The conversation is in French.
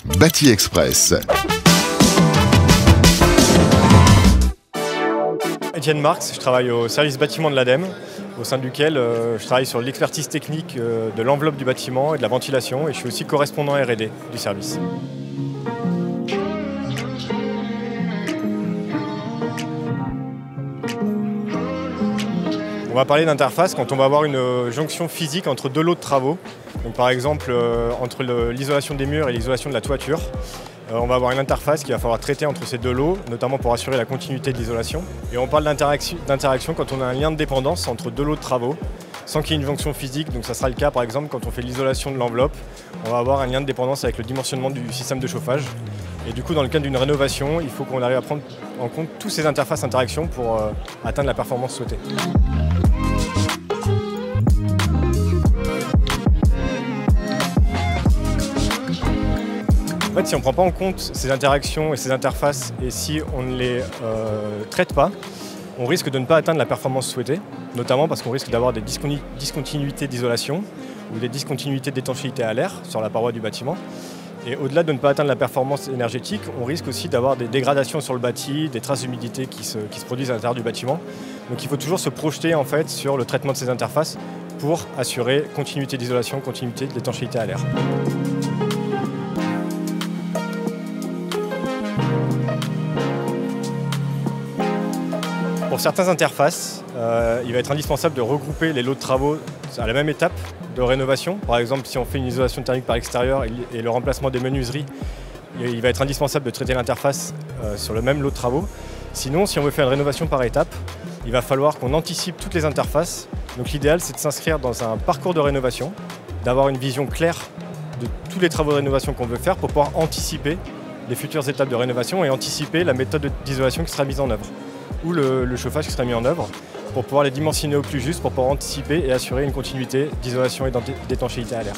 Bâti Express. Etienne Marx, je travaille au service bâtiment de l'ADEME, au sein duquel je travaille sur l'expertise technique de l'enveloppe du bâtiment et de la ventilation, et je suis aussi correspondant R&D du service. On va parler d'interface quand on va avoir une jonction physique entre deux lots de travaux. Donc par exemple, entre l'isolation des murs et l'isolation de la toiture. On va avoir une interface qu'il va falloir traiter entre ces deux lots, notamment pour assurer la continuité de l'isolation. Et on parle d'interaction quand on a un lien de dépendance entre deux lots de travaux, sans qu'il y ait une jonction physique. Donc ça sera le cas par exemple quand on fait l'isolation de l'enveloppe. On va avoir un lien de dépendance avec le dimensionnement du système de chauffage. Et du coup, dans le cadre d'une rénovation, il faut qu'on arrive à prendre en compte toutes ces interfaces interactions pour atteindre la performance souhaitée. En fait, si on ne prend pas en compte ces interactions et ces interfaces et si on ne les traite pas, on risque de ne pas atteindre la performance souhaitée, notamment parce qu'on risque d'avoir des discontinuités d'isolation ou des discontinuités d'étanchéité à l'air sur la paroi du bâtiment. Et au-delà de ne pas atteindre la performance énergétique, on risque aussi d'avoir des dégradations sur le bâti, des traces d'humidité qui se produisent à l'intérieur du bâtiment. Donc il faut toujours se projeter en fait, sur le traitement de ces interfaces pour assurer continuité d'isolation, continuité d'étanchéité à l'air. Pour certaines interfaces, il va être indispensable de regrouper les lots de travaux à la même étape de rénovation. Par exemple, si on fait une isolation thermique par extérieur et le remplacement des menuiseries, il va être indispensable de traiter l'interface sur le même lot de travaux. Sinon, si on veut faire une rénovation par étape, il va falloir qu'on anticipe toutes les interfaces. Donc l'idéal, c'est de s'inscrire dans un parcours de rénovation, d'avoir une vision claire de tous les travaux de rénovation qu'on veut faire pour pouvoir anticiper les futures étapes de rénovation et anticiper la méthode d'isolation qui sera mise en œuvre, ou le chauffage qui sera mis en œuvre, pour pouvoir les dimensionner au plus juste, pour pouvoir anticiper et assurer une continuité d'isolation et d'étanchéité à l'air.